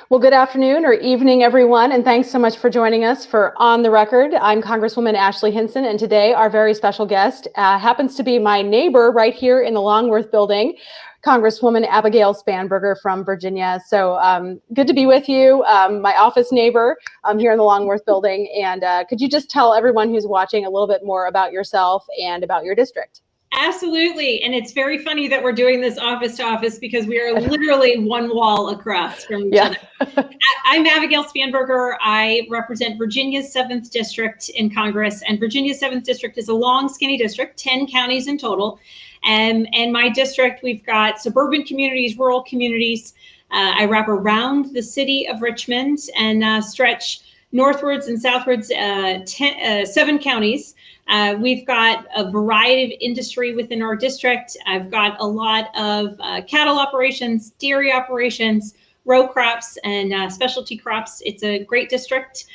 Well, good afternoon or evening, everyone, and thanks so much for joining us for On the Record. I'm Congresswoman Ashley Hinson, and today our very special guest happens to be my neighbor right here in the Longworth building, Congresswoman Abigail Spanberger from Virginia. So good to be with you, my office neighbor here in the Longworth building. And could you just tell everyone who's watching a little bit more about yourself and about your district? Absolutely. And it's very funny that we're doing this office to office because we are literally one wall across from each other. I'm Abigail Spanberger. I represent Virginia's 7th District in Congress, and Virginia's 7th District is a long, skinny district, 10 counties in total. And my district, we've got suburban communities, rural communities. I wrap around the city of Richmond and stretch northwards and southwards 7 counties. We've got a variety of industry within our district. I've got a lot of cattle operations, dairy operations, row crops, and specialty crops. It's a great district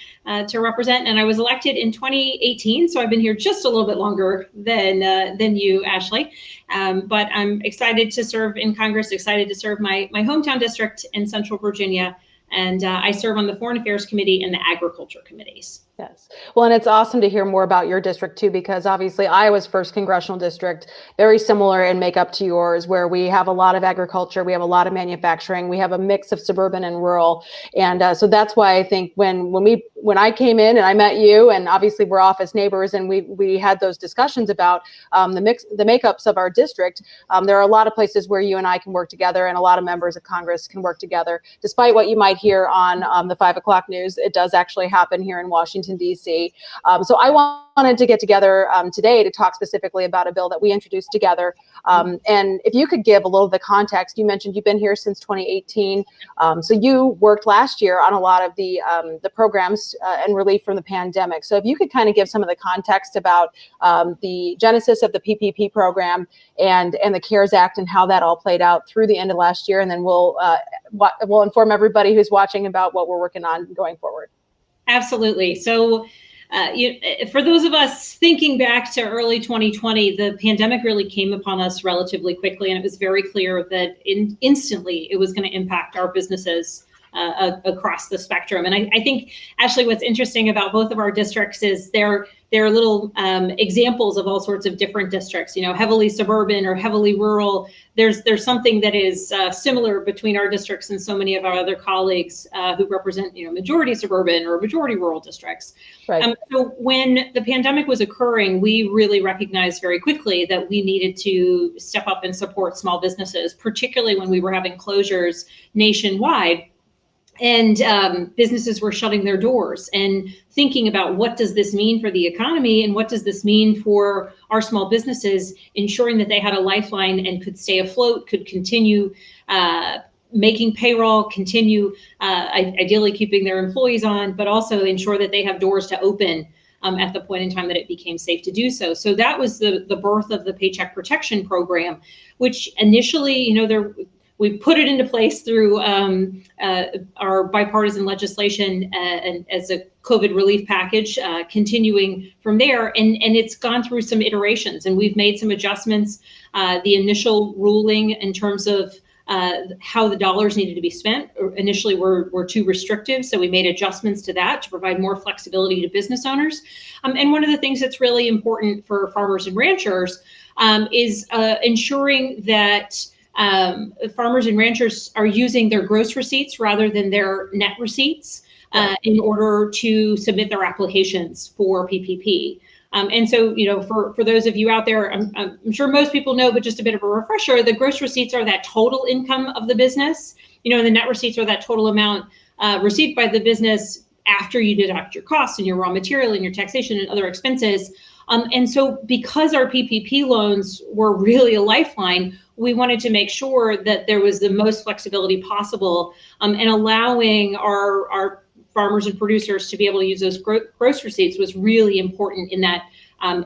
to represent, and I was elected in 2018, so I've been here just a little bit longer than you, Ashley. But I'm excited to serve in Congress, excited to serve my hometown district in Central Virginia, and I serve on the Foreign Affairs Committee and the Agriculture Committees. Yes. Well, and it's awesome to hear more about your district too, because obviously Iowa's 1st congressional district, very similar in makeup to yours, where we have a lot of agriculture, we have a lot of manufacturing, we have a mix of suburban and rural. And so that's why I think when I came in and I met you, and obviously we're office neighbors, and we had those discussions about the makeups of our district. There are a lot of places where you and I can work together, and a lot of members of Congress can work together. Despite what you might hear on the 5 o'clock news, it does actually happen here in Washington, D.C. So I wanted to get together today to talk specifically about a bill that we introduced together. And if you could give a little of the context, you mentioned you've been here since 2018. So you worked last year on a lot of the programs and relief from the pandemic. So if you could kind of give some of the context about the genesis of the PPP program and the CARES Act and how that all played out through the end of last year, and then we'll inform everybody who's watching about what we're working on going forward. Absolutely. So for those of us thinking back to early 2020, the pandemic really came upon us relatively quickly, and it was very clear that instantly it was going to impact our businesses across the spectrum. And I think, Ashley, what's interesting about both of our districts is they're little examples of all sorts of different districts, heavily suburban or heavily rural. There's something that is similar between our districts and so many of our other colleagues who represent, majority suburban or majority rural districts. Right. So when the pandemic was occurring, we really recognized very quickly that we needed to step up and support small businesses, particularly when we were having closures nationwide. And businesses were shutting their doors and thinking about what does this mean for the economy and what does this mean for our small businesses, ensuring that they had a lifeline and could stay afloat, could continue making payroll, continue ideally keeping their employees on, but also ensure that they have doors to open at the point in time that it became safe to do so. So that was the birth of the Paycheck Protection Program, which initially, we put it into place through our bipartisan legislation and as a COVID relief package, continuing from there. And it's gone through some iterations, and we've made some adjustments. The initial ruling in terms of how the dollars needed to be spent initially were too restrictive. So we made adjustments to that to provide more flexibility to business owners. And one of the things that's really important for farmers and ranchers is ensuring that farmers and ranchers are using their gross receipts rather than their net receipts in order to submit their applications for PPP. And so, for those of you out there, I'm sure most people know, but just a bit of a refresher, the gross receipts are that total income of the business, and the net receipts are that total amount received by the business after you deduct your costs and your raw material and your taxation and other expenses. And so because our PPP loans were really a lifeline, we wanted to make sure that there was the most flexibility possible and allowing our farmers and producers to be able to use those gross receipts was really important in that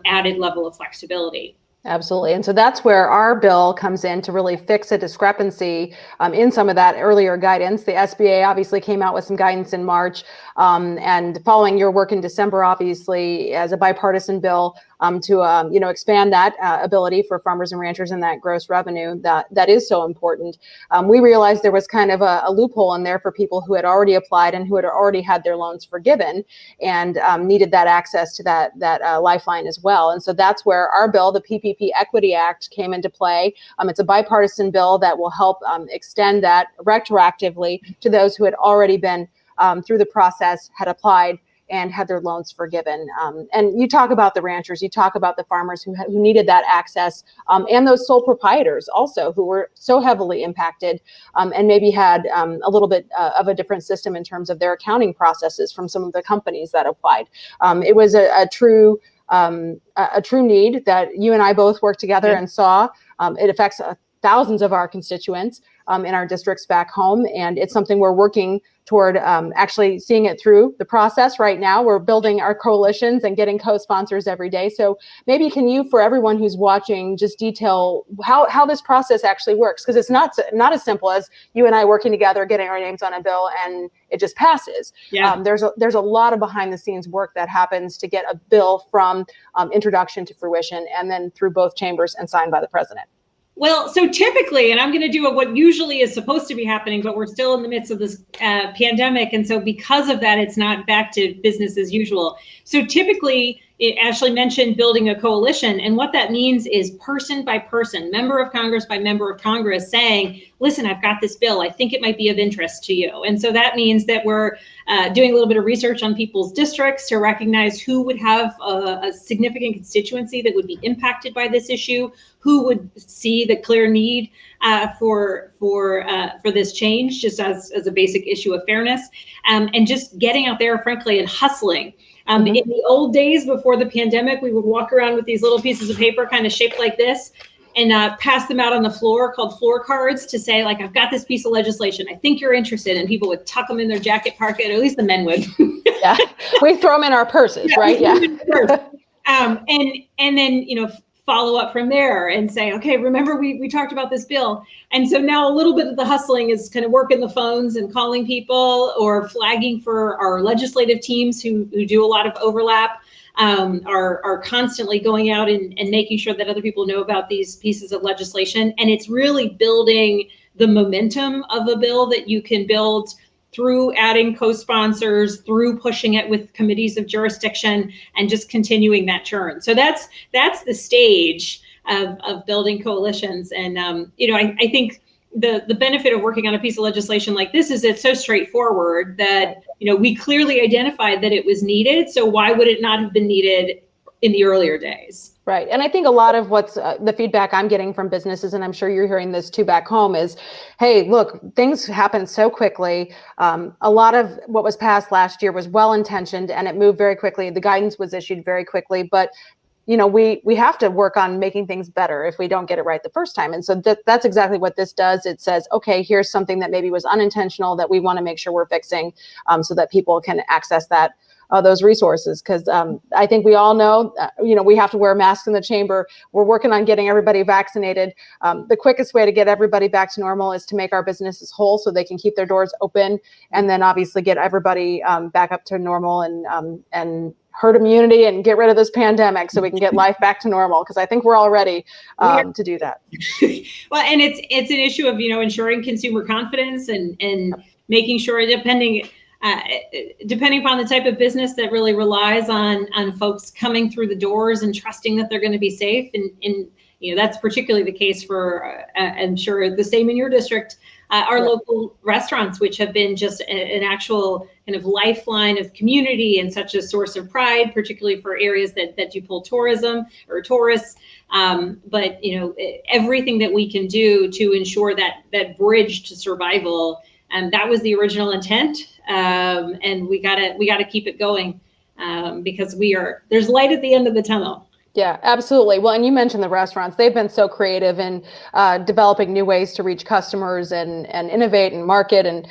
added level of flexibility. Absolutely. And so that's where our bill comes in to really fix a discrepancy in some of that earlier guidance. The SBA obviously came out with some guidance in March, and following your work in December, obviously, as a bipartisan bill, to expand that ability for farmers and ranchers and that gross revenue that is so important. We realized there was kind of a loophole in there for people who had already applied and who had already had their loans forgiven and needed that access to that lifeline as well. And so that's where our bill, the PPP Equity Act, came into play. It's a bipartisan bill that will help extend that retroactively to those who had already been through the process, had applied, and had their loans forgiven. And you talk about the ranchers, you talk about the farmers who needed that access, and those sole proprietors also who were so heavily impacted and maybe had a little bit of a different system in terms of their accounting processes from some of the companies that applied. It was a true need that you and I both worked together and saw. It affects thousands of our constituents in our districts back home, and it's something we're working toward actually seeing it through the process right now. We're building our coalitions and getting co-sponsors every day. So maybe can you, for everyone who's watching, just detail how this process actually works? Because it's not as simple as you and I working together, getting our names on a bill, and it just passes. Yeah. There's a lot of behind the scenes work that happens to get a bill from introduction to fruition and then through both chambers and signed by the president. Well, so typically, and I'm going to do what usually is supposed to be happening, but we're still in the midst of this pandemic. And so because of that, it's not back to business as usual. So typically, Ashley mentioned building a coalition. And what that means is person by person, member of Congress by member of Congress saying, listen, I've got this bill. I think it might be of interest to you. And so that means that we're doing a little bit of research on people's districts to recognize who would have a significant constituency that would be impacted by this issue, who would see the clear need for this change, just as a basic issue of fairness, and just getting out there, frankly, and hustling. In the old days before the pandemic, we would walk around with these little pieces of paper kind of shaped like this and pass them out on the floor, called floor cards, to say, like, I've got this piece of legislation, I think you're interested. And people would tuck them in their jacket pocket, or at least the men would. Yeah, we throw them in our purses, right? Yeah. And then, follow up from there and say, okay, remember we talked about this bill. And so now a little bit of the hustling is kind of working the phones and calling people or flagging for our legislative teams who do a lot of overlap, are constantly going out and making sure that other people know about these pieces of legislation. And it's really building the momentum of a bill that you can build through adding co-sponsors, through pushing it with committees of jurisdiction, and just continuing that churn. So that's the stage of building coalitions. And I think the benefit of working on a piece of legislation like this is it's so straightforward that we clearly identified that it was needed. So why would it not have been needed in the earlier days? Right. And I think a lot of what's the feedback I'm getting from businesses, and I'm sure you're hearing this too back home, is, hey, look, things happen so quickly. A lot of what was passed last year was well-intentioned and it moved very quickly. The guidance was issued very quickly, but we have to work on making things better if we don't get it right the first time. And so that's exactly what this does. It says, okay, here's something that maybe was unintentional that we want to make sure we're fixing so that people can access those resources. Because I think we all know, we have to wear masks in the chamber. We're working on getting everybody vaccinated. The quickest way to get everybody back to normal is to make our businesses whole so they can keep their doors open, and then obviously get everybody back up to normal and herd immunity and get rid of this pandemic so we can get life back to normal, because I think we're all ready to do that. Well, and it's an issue of ensuring consumer confidence and making sure, depending upon the type of business that really relies on folks coming through the doors and trusting that they're going to be safe, and that's particularly the case for I'm sure the same in your district, our local restaurants, which have been just an actual kind of lifeline of community and such a source of pride, particularly for areas that do pull tourism or tourists. But everything that we can do to ensure that bridge to survival, and that was the original intent. And we gotta keep it going because there's light at the end of the tunnel. Yeah, absolutely. Well, and you mentioned the restaurants. They've been so creative in developing new ways to reach customers and innovate and market. And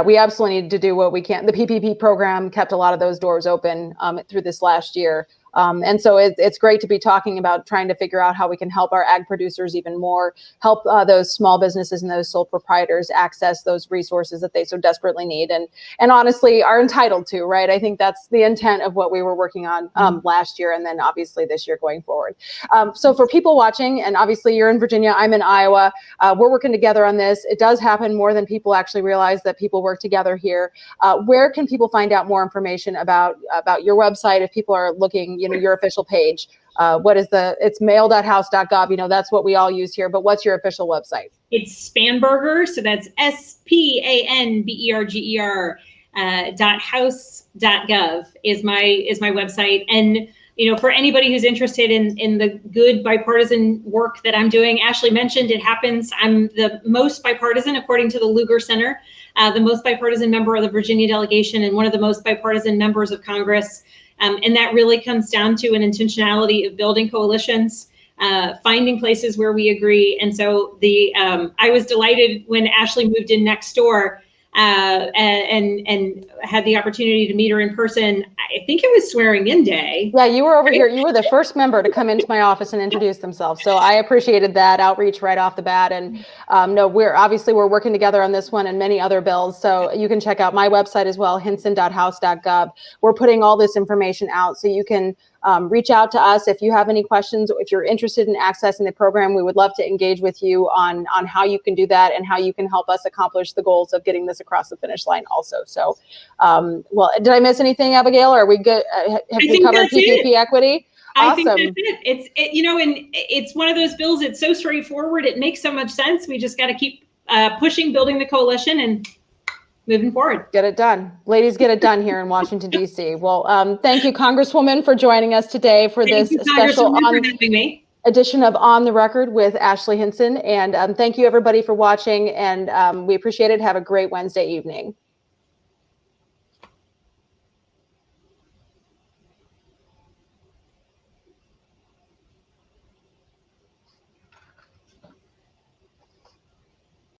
we absolutely need to do what we can. The PPP program kept a lot of those doors open through this last year. And so it's great to be talking about trying to figure out how we can help our ag producers even more, help those small businesses and those sole proprietors access those resources that they so desperately need and honestly are entitled to, right? I think that's the intent of what we were working on last year, and then obviously this year going forward. So for people watching, and obviously you're in Virginia, I'm in Iowa, we're working together on this. It does happen more than people actually realize that people work together here. Where can people find out more information about your website if people are looking, your official page? It's mail.house.gov, that's what we all use here, but what's your official website? It's Spanberger, so that's SPANBERGER .house.gov is my website. And for anybody who's interested in the good bipartisan work that I'm doing, Ashley mentioned it happens. I'm the most bipartisan, according to the Lugar Center, the most bipartisan member of the Virginia delegation and one of the most bipartisan members of Congress. And that really comes down to an intentionality of building coalitions, finding places where we agree. And so I was delighted when Ashley moved in next door and had the opportunity to meet her in person. I think it was swearing in day. Yeah, you were over here. You were the first member to come into my office and introduce themselves. So I appreciated that outreach right off the bat. And no, we're working together on this one and many other bills. So you can check out my website as well, hinson.house.gov. We're putting all this information out so you can reach out to us if you have any questions. If you're interested in accessing the program, we would love to engage with you on how you can do that and how you can help us accomplish the goals of getting this across the finish line also. So, well, did I miss anything, Abigail? Are we good? Have we covered PPP equity? Awesome. I think that's it. And it's one of those bills. It's so straightforward. It makes so much sense. We just got to keep pushing, building the coalition, and moving forward. Get it done. Ladies, get it done here in Washington, D.C. Well, thank you, Congresswoman, for joining us today for this special edition of On the Record with Ashley Hinson. And thank you, everybody, for watching. And we appreciate it. Have a great Wednesday evening.